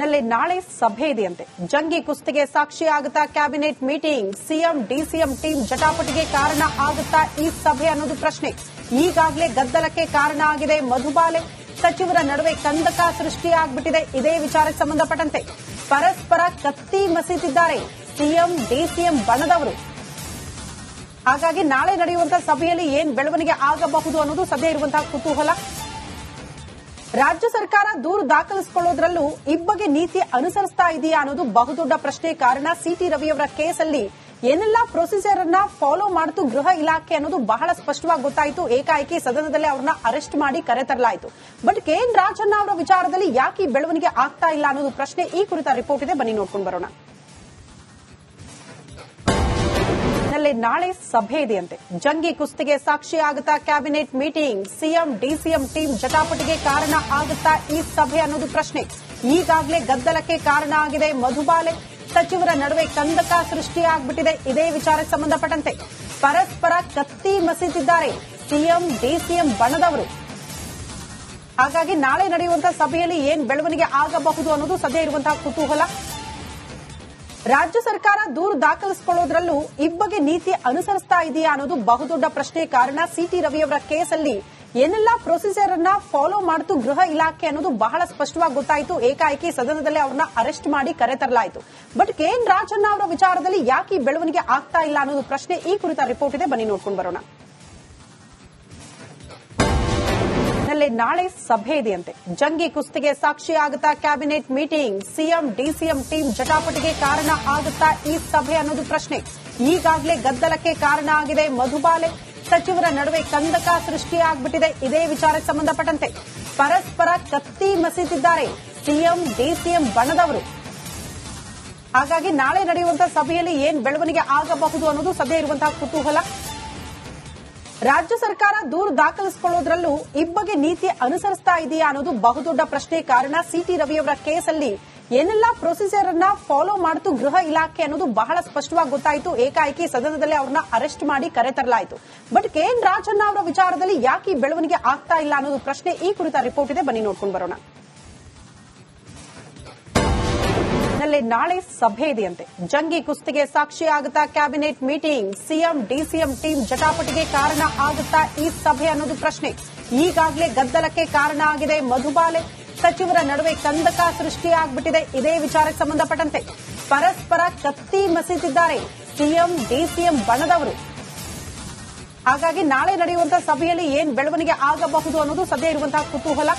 ನಲ್ಲಿ ನಾಳೆ ಸಭೆ ಇದೆಯಂತೆ. ಜಂಗಿ ಕುಸ್ತಿಗೆ ಸಾಕ್ಷಿ ಆಗುತ್ತಾ cabinet meeting, CM DCM team ಜಟಾಪಟಿಗೆ ಕಾರಣ ಆಗುತ್ತಾ ಈ ಸಭೆ ಅನ್ನೋದು ಪ್ರಶ್ನೆ. ಈಗಾಗಲೇ ಗದ್ದಲಕ್ಕೆ ಕಾರಣ ಆಗಿದೆ ಮಧುಬಾಲೆ. ಸಚಿವರ ನಡುವೆ ಕಂದಕ ಸೃಷ್ಟಿಯಾಗ್ಬಿಟ್ಟಿದೆ. ಇದೇ ವಿಚಾರಕ್ಕೆ ಸಂಬಂಧಪಟ್ಟಂತೆ ಪರಸ್ಪರ ಕತ್ತಿ ಮಸೀತಿದ್ದಾರೆ ಸಿಎಂ ಡಿಸಿಎಂ ಬಣದವರು. ಹಾಗಾಗಿ ನಾಳೆ ನಡೆಯುವಂತಹ ಸಭೆಯಲ್ಲಿ ಏನ್ ಬೆಳವಣಿಗೆ ಆಗಬಹುದು ಅನ್ನೋದು ಸದ್ಯ ಇರುವಂತಹ ಕುತೂಹಲ. ರಾಜ್ಯ ಸರ್ಕಾರ ದೂರು ದಾಖಲಿಸಿಕೊಳ್ಳೋದ್ರಲ್ಲೂ ಇಬ್ಬಗೆ ನೀತಿ ಅನುಸರಿಸ್ತಾ ಇದೆಯಾ ಅನ್ನೋದು ಬಹುದೊಡ್ಡ ಪ್ರಶ್ನೆ. ಕಾರಣ ಸಿಟಿ ರವಿಯವರ ಕೇಸಲ್ಲಿ ಏನೆಲ್ಲಾ ಪ್ರೊಸೀಜರ್ ಅನ್ನ ಫಾಲೋ ಮಾಡ್ತು ಗೃಹ ಇಲಾಖೆ ಅನ್ನೋದು ಬಹಳ ಸ್ಪಷ್ಟವಾಗಿ ಗೊತ್ತಾಯಿತು. ಏಕಾಏಕಿ ಸದನದಲ್ಲೇ ಅವ್ರನ್ನ ಅರೆಸ್ಟ್ ಮಾಡಿ ಕರೆತರಲಾಯಿತು. ಬಟ್ ಕೆಎನ್ ರಾಜಣ್ಣ ಅವರ ವಿಚಾರದಲ್ಲಿ ಯಾಕೆ ಈ ಬೆಳವಣಿಗೆ ಆಗ್ತಾ ಇಲ್ಲ ಅನ್ನೋದು ಪ್ರಶ್ನೆ. ಈ ಕುರಿತ ರಿಪೋರ್ಟ್ ಇದೆ, ಬನ್ನಿ ನೋಡ್ಕೊಂಡು ಬರೋಣ. ನಲ್ಲಿ ನಾಳೆ ಸಭೆ ಇದೆಯಂತೆ. ಜಂಗಿ ಕುಸ್ತಿಗೆ ಸಾಕ್ಷಿ ಆಗುತ್ತಾ cabinet meeting, CM DCM team ಜಟಾಪಟಿಗೆ ಕಾರಣ ಆಗುತ್ತಾ ಈ ಸಭೆ ಅನ್ನೋದು ಪ್ರಶ್ನೆ. ಈಗಾಗಲೇ ಗದ್ದಲಕ್ಕೆ ಕಾರಣ ಆಗಿದೆ ಮಧುಬಾಲೆ. ಸಚಿವರ ನಡುವೆ ಕಂದಕ ಸೃಷ್ಟಿಯಾಗ್ಬಿಟ್ಟಿದೆ. ಇದೇ ವಿಚಾರಕ್ಕೆ ಸಂಬಂಧಪಟ್ಟಂತೆ ಪರಸ್ಪರ ಕತ್ತಿ ಮಸೀತಿದ್ದಾರೆ ಸಿಎಂ ಡಿಸಿಎಂ ಬಣದವರು. ಹಾಗಾಗಿ ನಾಳೆ ನಡೆಯುವಂತಹ ಸಭೆಯಲ್ಲಿ ಏನ್ ಬೆಳವಣಿಗೆ ಆಗಬಹುದು ಅನ್ನೋದು ಸದ್ಯ ಇರುವಂತಹ ಕುತೂಹಲ. ರಾಜ್ಯ ಸರ್ಕಾರ ದೂರು ದಾಖಲಿಸಿಕೊಳ್ಳೋದ್ರಲ್ಲೂ ಇಬ್ಬಗೆ ನೀತಿ ಅನುಸರಿಸ್ತಾ ಇದೆಯಾ ಅನ್ನೋದು ಬಹುದೊಡ್ಡ ಪ್ರಶ್ನೆ. ಕಾರಣ ಸಿಟಿ ರವಿಯವರ ಕೇಸಲ್ಲಿ ಏನೆಲ್ಲಾ ಪ್ರೊಸೀಜರ್ ಅನ್ನ ಫಾಲೋ ಮಾಡ್ತು ಗೃಹ ಇಲಾಖೆ ಅನ್ನೋದು ಬಹಳ ಸ್ಪಷ್ಟವಾಗಿ ಗೊತ್ತಾಯಿತು. ಏಕಾಏಕಿ ಸದನದಲ್ಲೇ ಅವ್ರನ್ನ ಅರೆಸ್ಟ್ ಮಾಡಿ ಕರೆತರಲಾಯಿತು. ಬಟ್ ಕೆಎನ್ ರಾಜಣ್ಣ ಅವರ ವಿಚಾರದಲ್ಲಿ ಯಾಕೆ ಈ ಬೆಳವಣಿಗೆ ಆಗ್ತಾ ಇಲ್ಲ ಅನ್ನೋದು ಪ್ರಶ್ನೆ. ಈ ಕುರಿತ ರಿಪೋರ್ಟ್ ಇದೆ, ಬನ್ನಿ ನೋಡ್ಕೊಂಡು ಬರೋಣ. ನಲ್ಲಿ ನಾಳೆ ಸಭೆ ಇದೆಯಂತೆ. ಜಂಗಿ ಕುಸ್ತಿಗೆ ಸಾಕ್ಷಿ ಆಗುತ್ತಾ cabinet meeting, CM DCM team ಜಟಾಪಟಿಗೆ ಕಾರಣ ಆಗುತ್ತಾ ಈ ಸಭೆ ಅನ್ನೋದು ಪ್ರಶ್ನೆ. ಈಗಾಗಲೇ ಗದ್ದಲಕ್ಕೆ ಕಾರಣ ಆಗಿದೆ ಮಧುಬಾಲೆ. ಸಚಿವರ ನಡುವೆ ಕಂದಕ ಸೃಷ್ಟಿಯಾಗ್ಬಿಟ್ಟಿದೆ. ಇದೇ ವಿಚಾರಕ್ಕೆ ಸಂಬಂಧಪಟ್ಟಂತೆ ಪರಸ್ಪರ ಕತ್ತಿ ಮಸೀತಿದ್ದಾರೆ ಸಿಎಂ ಡಿಸಿಎಂ ಬಣದವರು. ಹಾಗಾಗಿ ನಾಳೆ ನಡೆಯುವಂತಹ ಸಭೆಯಲ್ಲಿ ಏನ್ ಬೆಳವಣಿಗೆ ಆಗಬಹುದು ಅನ್ನೋದು ಸದ್ಯ ಇರುವಂತಹ ಕುತೂಹಲ. ರಾಜ್ಯ ಸರ್ಕಾರ ದೂರು ದಾಖಲಿಸಿಕೊಳ್ಳೋದ್ರಲ್ಲೂ ಇಬ್ಬಗೆ ನೀತಿ ಅನುಸರಿಸ್ತಾ ಇದೆಯಾ ಅನ್ನೋದು ಬಹುದೊಡ್ಡ ಪ್ರಶ್ನೆ. ಕಾರಣ ಸಿಟಿ ರವಿಯವರ ಕೇಸಲ್ಲಿ ಏನೆಲ್ಲಾ ಪ್ರೊಸೀಜರ್ ಅನ್ನ ಫಾಲೋ ಮಾಡ್ತು ಗೃಹ ಇಲಾಖೆ ಅನ್ನೋದು ಬಹಳ ಸ್ಪಷ್ಟವಾಗಿ ಗೊತ್ತಾಯಿತು. ಏಕಾಏಕಿ ಸದನದಲ್ಲೇ ಅವ್ರನ್ನ ಅರೆಸ್ಟ್ ಮಾಡಿ ಕರೆತರಲಾಯಿತು. ಬಟ್ ಕೆಎನ್ ರಾಜಣ್ಣ ಅವರ ವಿಚಾರದಲ್ಲಿ ಯಾಕೆ ಈ ಬೆಳವಣಿಗೆ ಆಗ್ತಾ ಇಲ್ಲ ಅನ್ನೋದು ಪ್ರಶ್ನೆ. ಈ ಕುರಿತ ರಿಪೋರ್ಟ್ ಇದೆ, ಬನ್ನಿ ನೋಡ್ಕೊಂಡು ಬರೋಣ. ನಲ್ಲಿ ನಾಳೆ ಸಭೆ ಇದೆಯಂತೆ. ಜಂಗಿ ಕುಸ್ತಿಗೆ ಸಾಕ್ಷಿ ಆಗುತ್ತಾ cabinet meeting, CM DCM team ಜಟಾಪಟಿಗೆ ಕಾರಣ ಆಗುತ್ತಾ ಈ ಸಭೆ ಅನ್ನೋದು ಪ್ರಶ್ನೆ. ಈಗಾಗಲೇ ಗದ್ದಲಕ್ಕೆ ಕಾರಣ ಆಗಿದೆ ಮಧುಬಾಲೆ. ಸಚಿವರ ನಡುವೆ ಕಂದಕ ಸೃಷ್ಟಿಯಾಗ್ಬಿಟ್ಟಿದೆ. ಇದೇ ವಿಚಾರಕ್ಕೆ ಸಂಬಂಧಪಟ್ಟಂತೆ ಪರಸ್ಪರ ಕತ್ತಿ ಮಸೀತಿದ್ದಾರೆ ಸಿಎಂ ಡಿಸಿಎಂ ಬಣದವರು. ಹಾಗಾಗಿ ನಾಳೆ ನಡೆಯುವಂತಹ ಸಭೆಯಲ್ಲಿ ಏನ್ ಬೆಳವಣಿಗೆ ಆಗಬಹುದು ಅನ್ನೋದು ಸದ್ಯ ಇರುವಂತಹ ಕುತೂಹಲ.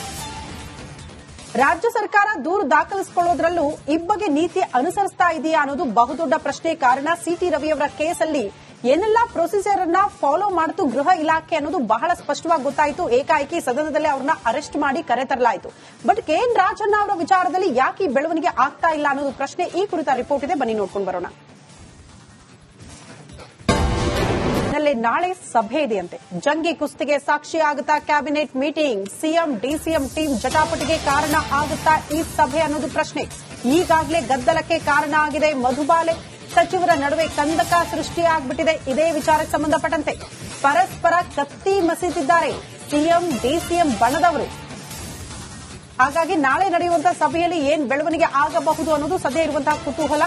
ರಾಜ್ಯ ಸರ್ಕಾರ ದೂರು ದಾಖಲಿಸಿಕೊಳ್ಳೋದ್ರಲ್ಲೂ ಇಬ್ಬಗೆ ನೀತಿ ಅನುಸರಿಸ್ತಾ ಇದೆಯಾ ಅನ್ನೋದು ಬಹುದೊಡ್ಡ ಪ್ರಶ್ನೆ. ಕಾರಣ ಸಿಟಿ ರವಿಯವರ ಕೇಸಲ್ಲಿ ಏನೆಲ್ಲಾ ಪ್ರೊಸೀಜರ್ ಅನ್ನ ಫಾಲೋ ಮಾಡ್ತು ಗೃಹ ಇಲಾಖೆ ಅನ್ನೋದು ಬಹಳ ಸ್ಪಷ್ಟವಾಗಿ ಗೊತ್ತಾಯಿತು. ಏಕಾಏಕಿ ಸದನದಲ್ಲೇ ಅವ್ರನ್ನ ಅರೆಸ್ಟ್ ಮಾಡಿ ಕರೆತರಲಾಯಿತು. ಬಟ್ ಕೆಎನ್ ರಾಜಣ್ಣ ಅವರ ವಿಚಾರದಲ್ಲಿ ಯಾಕೆ ಈ ಬೆಳವಣಿಗೆ ಆಗ್ತಾ ಇಲ್ಲ ಅನ್ನೋದು ಪ್ರಶ್ನೆ. ಈ ಕುರಿತ ರಿಪೋರ್ಟ್ ಇದೆ, ಬನ್ನಿ ನೋಡ್ಕೊಂಡು ಬರೋಣ. ನಲ್ಲಿ ನಾಳೆ ಸಭೆ ಇದೆಯಂತೆ. ಜಂಗಿ ಕುಸ್ತಿಗೆ ಸಾಕ್ಷಿ ಆಗುತ್ತಾ cabinet meeting, CM DCM team ಜಟಾಪಟಿಗೆ ಕಾರಣ ಆಗುತ್ತಾ ಈ ಸಭೆ ಅನ್ನೋದು ಪ್ರಶ್ನೆ. ಈಗಾಗಲೇ ಗದ್ದಲಕ್ಕೆ ಕಾರಣ ಆಗಿದೆ ಮಧುಬಾಲೆ. ಸಚಿವರ ನಡುವೆ ಕಂದಕ ಸೃಷ್ಟಿಯಾಗ್ಬಿಟ್ಟಿದೆ. ಇದೇ ವಿಚಾರಕ್ಕೆ ಸಂಬಂಧಪಟ್ಟಂತೆ ಪರಸ್ಪರ ಕತ್ತಿ ಮಸೀತಿದ್ದಾರೆ ಸಿಎಂ ಡಿಸಿಎಂ ಬಣದವರು. ಹಾಗಾಗಿ ನಾಳೆ ನಡೆಯುವಂತಹ ಸಭೆಯಲ್ಲಿ ಏನ್ ಬೆಳವಣಿಗೆ ಆಗಬಹುದು ಅನ್ನೋದು ಸದ್ಯ ಇರುವಂತಹ ಕುತೂಹಲ.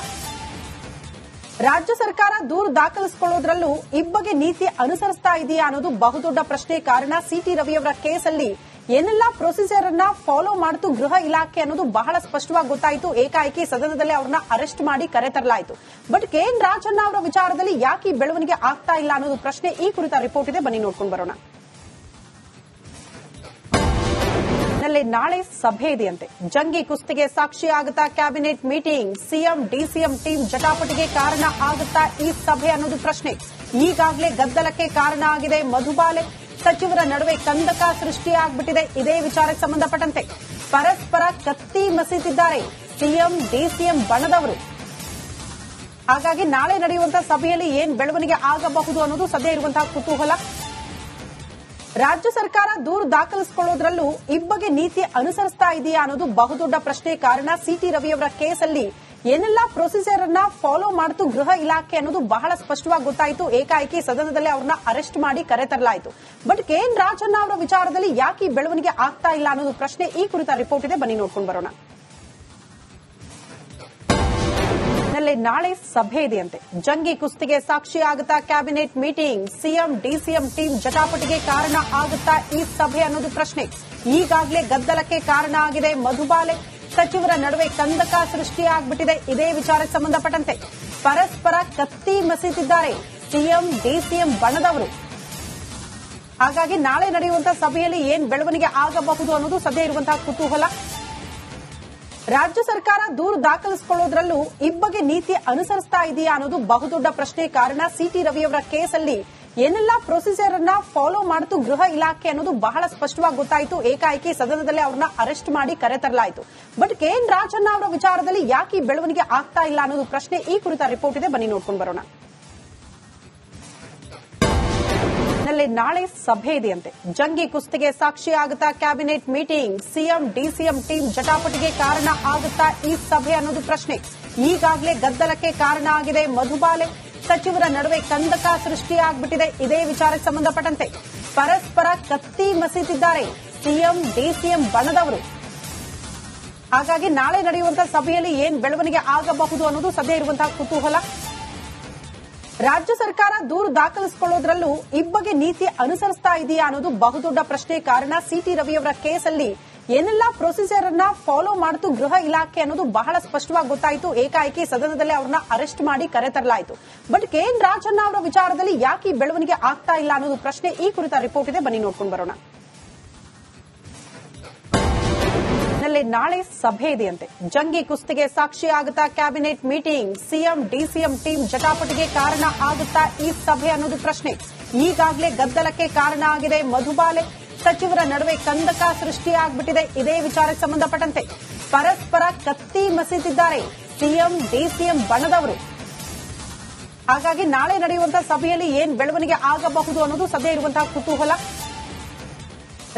ರಾಜ್ಯ ಸರ್ಕಾರ ದೂರು ದಾಖಲಿಸಿಕೊಳ್ಳೋದ್ರಲ್ಲೂ ಇಬ್ಬಗೆ ನೀತಿ ಅನುಸರಿಸ್ತಾ ಇದೆಯಾ ಅನ್ನೋದು ಬಹುದೊಡ್ಡ ಪ್ರಶ್ನೆ. ಕಾರಣ ಸಿಟಿ ರವಿಯವರ ಕೇಸಲ್ಲಿ ಏನೆಲ್ಲಾ ಪ್ರೊಸೀಜರ್ ಅನ್ನ ಫಾಲೋ ಮಾಡ್ತು ಗೃಹ ಇಲಾಖೆ ಅನ್ನೋದು ಬಹಳ ಸ್ಪಷ್ಟವಾಗಿ ಗೊತ್ತಾಯಿತು. ಏಕಾಏಕಿ ಸದನದಲ್ಲೇ ಅವ್ರನ್ನ ಅರೆಸ್ಟ್ ಮಾಡಿ ಕರೆತರಲಾಯಿತು. ಬಟ್ ಕೆಎನ್ ರಾಜಣ್ಣ ಅವರ ವಿಚಾರದಲ್ಲಿ ಯಾಕೆ ಈ ಬೆಳವಣಿಗೆ ಆಗ್ತಾ ಇಲ್ಲ ಅನ್ನೋದು ಪ್ರಶ್ನೆ. ಈ ಕುರಿತ ರಿಪೋರ್ಟ್ ಇದೆ, ಬನ್ನಿ ನೋಡ್ಕೊಂಡು ಬರೋಣ. ನಲ್ಲಿ ನಾಳೆ ಸಭೆ ಇದೆಯಂತೆ. ಜಂಗಿ ಕುಸ್ತಿಗೆ ಸಾಕ್ಷಿ ಆಗುತ್ತಾ cabinet meeting, CM DCM team ಜಟಾಪಟಿಗೆ ಕಾರಣ ಆಗುತ್ತಾ ಈ ಸಭೆ ಅನ್ನೋದು ಪ್ರಶ್ನೆ. ಈಗಾಗಲೇ ಗದ್ದಲಕ್ಕೆ ಕಾರಣ ಆಗಿದೆ ಮಧುಬಾಲೆ. ಸಚಿವರ ನಡುವೆ ಕಂದಕ ಸೃಷ್ಟಿಯಾಗ್ಬಿಟ್ಟಿದೆ. ಇದೇ ವಿಚಾರಕ್ಕೆ ಸಂಬಂಧಪಟ್ಟಂತೆ ಪರಸ್ಪರ ಕತ್ತಿ ಮಸೀತಿದ್ದಾರೆ ಸಿಎಂ ಡಿಸಿಎಂ ಬಣದವರು. ಹಾಗಾಗಿ ನಾಳೆ ನಡೆಯುವಂತಹ ಸಭೆಯಲ್ಲಿ ಏನ್ ಬೆಳವಣಿಗೆ ಆಗಬಹುದು ಅನ್ನೋದು ಸದ್ಯ ಇರುವಂತಹ ಕುತೂಹಲ. ರಾಜ್ಯ ಸರ್ಕಾರ ದೂರು ದಾಖಲಿಸಿಕೊಳ್ಳೋದ್ರಲ್ಲೂ ಇಬ್ಬಗೆ ನೀತಿ ಅನುಸರಿಸ್ತಾ ಇದೆಯಾ ಅನ್ನೋದು ಬಹುದೊಡ್ಡ ಪ್ರಶ್ನೆ. ಕಾರಣ ಸಿಟಿ ರವಿಯವರ ಕೇಸಲ್ಲಿ ಏನೆಲ್ಲಾ ಪ್ರೊಸೀಜರ್ ಅನ್ನ ಫಾಲೋ ಮಾಡ್ತು ಗೃಹ ಇಲಾಖೆ ಅನ್ನೋದು ಬಹಳ ಸ್ಪಷ್ಟವಾಗಿ ಗೊತ್ತಾಯಿತು. ಏಕಾಏಕಿ ಸದನದಲ್ಲೇ ಅವ್ರನ್ನ ಅರೆಸ್ಟ್ ಮಾಡಿ ಕರೆತರಲಾಯಿತು. ಬಟ್ ಕೆಎನ್ ರಾಜಣ್ಣ ಅವರ ವಿಚಾರದಲ್ಲಿ ಯಾಕೆ ಈ ಬೆಳವಣಿಗೆ ಆಗ್ತಾ ಇಲ್ಲ ಅನ್ನೋದು ಪ್ರಶ್ನೆ. ಈ ಕುರಿತ ರಿಪೋರ್ಟ್ ಇದೆ, ಬನ್ನಿ ನೋಡ್ಕೊಂಡು ಬರೋಣ. ನಲ್ಲಿ ನಾಳೆ ಸಭೆ ಇದೆಯಂತೆ. ಜಂಗಿ ಕುಸ್ತಿಗೆ ಸಾಕ್ಷಿಯಾಗುತ್ತಾ cabinet meeting, CM DCM team ಜಟಾಪಟಿಗೆ ಕಾರಣ ಆಗುತ್ತಾ ಈ ಸಭೆ ಅನ್ನೋದು ಪ್ರಶ್ನೆ. ಈಗಾಗಲೇ ಗದ್ದಲಕ್ಕೆ ಕಾರಣ ಆಗಿದೆ. ಮಧುಬಾಲೆ ಸಚಿವರ ನಡುವೆ ಕಂದಕ ಸೃಷ್ಟಿಯಾಗ್ಬಿಟ್ಟಿದೆ. ಇದೇ ವಿಚಾರಕ್ಕೆ ಸಂಬಂಧಪಟ್ಟಂತೆ ಪರಸ್ಪರ ಕತ್ತಿ ಮಸೀತಿದ್ದಾರೆ ಸಿಎಂ ಡಿಸಿಎಂ ಬಣದವರು. ಹಾಗಾಗಿ ನಾಳೆ ನಡೆಯುವಂತಹ ಸಭೆಯಲ್ಲಿ ಏನ್ ಬೆಳವಣಿಗೆ ಆಗಬಹುದು ಅನ್ನೋದು ಸದ್ಯ ಇರುವಂತಹ ಕುತೂಹಲ. ರಾಜ್ಯ ಸರ್ಕಾರ ದೂರು ದಾಖಲಿಸಿಕೊಳ್ಳೋದ್ರಲ್ಲೂ ಇಬ್ಬಗೆ ನೀತಿ ಅನುಸರಿಸ್ತಾ ಇದೆಯಾ ಅನ್ನೋದು ಬಹುದೊಡ್ಡ ಪ್ರಶ್ನೆ. ಕಾರಣ ಸಿಟಿ ರವಿಯವರ ಕೇಸಲ್ಲಿ ಏನೆಲ್ಲಾ ಪ್ರೊಸೀಜರ್ ಅನ್ನ ಫಾಲೋ ಮಾಡ್ತು ಗೃಹ ಇಲಾಖೆ ಅನ್ನೋದು ಬಹಳ ಸ್ಪಷ್ಟವಾಗಿ ಗೊತ್ತಾಯಿತು. ಏಕಾಏಕಿ ಸದನದಲ್ಲೇ ಅವ್ರನ್ನ ಅರೆಸ್ಟ್ ಮಾಡಿ ಕರೆತರಲಾಯಿತು. ಬಟ್ ಕೆಎನ್ ರಾಜಣ್ಣ ಅವರ ವಿಚಾರದಲ್ಲಿ ಯಾಕೆ ಈ ಬೆಳವಣಿಗೆ ಆಗ್ತಾ ಇಲ್ಲ ಅನ್ನೋದು ಪ್ರಶ್ನೆ. ಈ ಕುರಿತ ರಿಪೋರ್ಟ್ ಇದೆ, ಬನ್ನಿ ನೋಡ್ಕೊಂಡು ಬರೋಣ. ನಲ್ಲಿ ನಾಳೆ ಸಭೆ ಇದೆಯಂತೆ. ಜಂಗಿ ಕುಸ್ತಿಗೆ ಸಾಕ್ಷಿಯಾಗುತ್ತಾ cabinet meeting, CM DCM team ಜಟಾಪಟಿಗೆ ಕಾರಣ ಆಗುತ್ತಾ ಈ ಸಭೆ ಅನ್ನೋದು ಪ್ರಶ್ನೆ. ಈಗಾಗಲೇ ಗದ್ದಲಕ್ಕೆ ಕಾರಣ ಆಗಿದೆ. ಮಧುಬಾಲೆ ಸಚಿವರ ನಡುವೆ ಕಂದಕ ಸೃಷ್ಟಿಯಾಗ್ಬಿಟ್ಟಿದೆ. ಇದೇ ವಿಚಾರಕ್ಕೆ ಸಂಬಂಧಪಟ್ಟಂತೆ ಪರಸ್ಪರ ಕತ್ತಿ ಮಸೀತಿದ್ದಾರೆ ಸಿಎಂ ಡಿಸಿಎಂ ಬಣದವರು. ಹಾಗಾಗಿ ನಾಳೆ ನಡೆಯುವಂತಹ ಸಭೆಯಲ್ಲಿ ಏನ್ ಬೆಳವಣಿಗೆ ಆಗಬಹುದು ಅನ್ನೋದು ಸದ್ಯ ಇರುವಂತಹ ಕುತೂಹಲ. ರಾಜ್ಯ ಸರ್ಕಾರ ದೂರು ದಾಖಲಿಸಿಕೊಳ್ಳೋದ್ರಲ್ಲೂ ಇಬ್ಬಗೆ ನೀತಿ ಅನುಸರಿಸ್ತಾ ಇದೆಯಾ ಅನ್ನೋದು ಬಹುದೊಡ್ಡ ಪ್ರಶ್ನೆ. ಕಾರಣ ಸಿಟಿ ರವಿಯವರ ಕೇಸಲ್ಲಿ ಏನೆಲ್ಲಾ ಪ್ರೊಸೀಜರ್ ಅನ್ನ ಫಾಲೋ ಮಾಡ್ತು ಗೃಹ ಇಲಾಖೆ ಅನ್ನೋದು ಬಹಳ ಸ್ಪಷ್ಟವಾಗಿ ಗೊತ್ತಾಯಿತು. ಏಕಾಏಕಿ ಸದನದಲ್ಲೇ ಅವ್ರನ್ನ ಅರೆಸ್ಟ್ ಮಾಡಿ ಕರೆತರಲಾಯಿತು. ಬಟ್ ಕೆಎನ್ ರಾಜಣ್ಣ ಅವರ ವಿಚಾರದಲ್ಲಿ ಯಾಕೆ ಈ ಬೆಳವಣಿಗೆ ಆಗ್ತಾ ಇಲ್ಲ ಅನ್ನೋದು ಪ್ರಶ್ನೆ. ಈ ಕುರಿತ ರಿಪೋರ್ಟ್ ಇದೆ, ಬನ್ನಿ ನೋಡ್ಕೊಂಡು ಬರೋಣ. ನಲ್ಲಿ ನಾಳೆ ಸಭೆ ಇದೆಯಂತೆ. ಜಂಗಿ ಕುಸ್ತಿಗೆ ಸಾಕ್ಷಿಯಾಗುತ್ತಾ cabinet meeting, CM DCM team ಜಟಾಪಟಿಗೆ ಕಾರಣ ಆಗುತ್ತಾ ಈ ಸಭೆ ಅನ್ನೋದು ಪ್ರಶ್ನೆ. ಈಗಾಗಲೇ ಗದ್ದಲಕ್ಕೆ ಕಾರಣ ಆಗಿದೆ. ಮಧುಬಾಲೆ ಸಚಿವರ ನಡುವೆ ಕಂದಕ ಸೃಷ್ಟಿಯಾಗ್ಬಿಟ್ಟಿದೆ. ಇದೇ ವಿಚಾರಕ್ಕೆ ಸಂಬಂಧಪಟ್ಟಂತೆ ಪರಸ್ಪರ ಕತ್ತಿ ಮಸೀತಿದ್ದಾರೆ ಸಿಎಂ ಡಿಸಿಎಂ ಬಣದವರು. ಹಾಗಾಗಿ ನಾಳೆ ನಡೆಯುವಂತಹ ಸಭೆಯಲ್ಲಿ ಏನ್ ಬೆಳವಣಿಗೆ ಆಗಬಹುದು ಅನ್ನೋದು ಸದ್ಯ ಇರುವಂತಹ ಕುತೂಹಲ.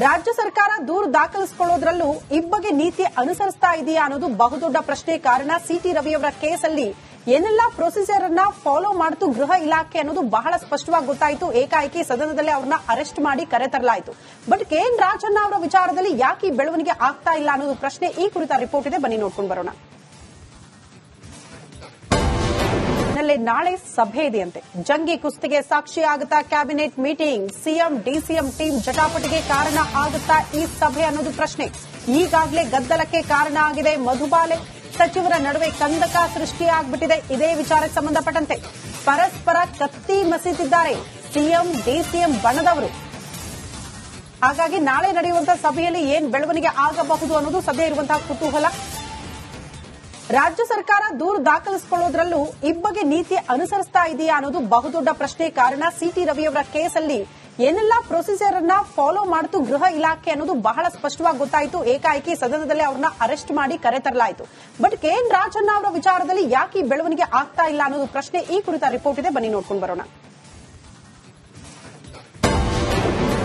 ರಾಜ್ಯ ಸರ್ಕಾರ ದೂರು ದಾಖಲಿಸಿಕೊಳ್ಳೋದ್ರಲ್ಲೂ ಇಬ್ಬಗೆ ನೀತಿ ಅನುಸರಿಸ್ತಾ ಇದೆಯಾ ಅನ್ನೋದು ಬಹುದೊಡ್ಡ ಪ್ರಶ್ನೆ. ಕಾರಣ ಸಿಟಿ ರವಿಯವರ ಕೇಸಲ್ಲಿ ಏನೆಲ್ಲಾ ಪ್ರೊಸೀಜರ್ ಅನ್ನ ಫಾಲೋ ಮಾಡ್ತು ಗೃಹ ಇಲಾಖೆ ಅನ್ನೋದು ಬಹಳ ಸ್ಪಷ್ಟವಾಗಿ ಗೊತ್ತಾಯಿತು. ಏಕಾಏಕಿ ಸದನದಲ್ಲೇ ಅವ್ರನ್ನ ಅರೆಸ್ಟ್ ಮಾಡಿ ಕರೆತರಲಾಯಿತು. ಬಟ್ ಕೆಎನ್ ರಾಜಣ್ಣ ಅವರ ವಿಚಾರದಲ್ಲಿ ಯಾಕೆ ಈ ಬೆಳವಣಿಗೆ ಆಗ್ತಾ ಇಲ್ಲ ಅನ್ನೋದು ಪ್ರಶ್ನೆ. ಈ ಕುರಿತ ರಿಪೋರ್ಟ್ ಇದೆ, ಬನ್ನಿ ನೋಡ್ಕೊಂಡು ಬರೋಣ. ನಲ್ಲಿ ನಾಳೆ ಸಭೆ ಇದೆಯಂತೆ. ಜಂಗಿ ಕುಸ್ತಿಗೆ ಸಾಕ್ಷಿಯಾಗುತ್ತಾ cabinet meeting, CM DCM team ಜಟಾಪಟಿಗೆ ಕಾರಣ ಆಗುತ್ತಾ ಈ ಸಭೆ ಅನ್ನೋದು ಪ್ರಶ್ನೆ. ಈಗಾಗಲೇ ಗದ್ದಲಕ್ಕೆ ಕಾರಣ ಆಗಿದೆ. ಮಧುಬಾಲೆ ಸಚಿವರ ನಡುವೆ ಕಂದಕ ಸೃಷ್ಟಿಯಾಗ್ಬಿಟ್ಟಿದೆ. ಇದೇ ವಿಚಾರಕ್ಕೆ ಸಂಬಂಧಪಟ್ಟಂತೆ ಪರಸ್ಪರ ಕತ್ತಿ ಮಸೀತಿದ್ದಾರೆ ಸಿಎಂ ಡಿಸಿಎಂ ಬಣದವರು. ಹಾಗಾಗಿ ನಾಳೆ ನಡೆಯುವಂತಹ ಸಭೆಯಲ್ಲಿ ಏನ್ ಬೆಳವಣಿಗೆ ಆಗಬಹುದು ಅನ್ನೋದು ಸದ್ಯ ಇರುವಂತಹ ಕುತೂಹಲ. ರಾಜ್ಯ ಸರ್ಕಾರ ದೂರು ದಾಖಲಿಸಿಕೊಳ್ಳೋದ್ರಲ್ಲೂ ಇಬ್ಬಗೆ ನೀತಿ ಅನುಸರಿಸ್ತಾ ಇದೆಯಾ ಅನ್ನೋದು ಬಹುದೊಡ್ಡ ಪ್ರಶ್ನೆ. ಕಾರಣ ಸಿಟಿ ರವಿಯವರ ಕೇಸಲ್ಲಿ ಏನೆಲ್ಲಾ ಪ್ರೊಸೀಜರ್ ಅನ್ನ ಫಾಲೋ ಮಾಡ್ತು ಗೃಹ ಇಲಾಖೆ ಅನ್ನೋದು ಬಹಳ ಸ್ಪಷ್ಟವಾಗಿ ಗೊತ್ತಾಯಿತು. ಏಕಾಏಕಿ ಸದನದಲ್ಲೇ ಅವ್ರನ್ನ ಅರೆಸ್ಟ್ ಮಾಡಿ ಕರೆತರಲಾಯಿತು. ಬಟ್ ಕೆಎನ್ ರಾಜಣ್ಣ ಅವರ ವಿಚಾರದಲ್ಲಿ ಯಾಕೆ ಈ ಬೆಳವಣಿಗೆ ಆಗ್ತಾ ಇಲ್ಲ ಅನ್ನೋದು ಪ್ರಶ್ನೆ. ಈ ಕುರಿತ ರಿಪೋರ್ಟ್ ಇದೆ, ಬನ್ನಿ ನೋಡ್ಕೊಂಡು ಬರೋಣ.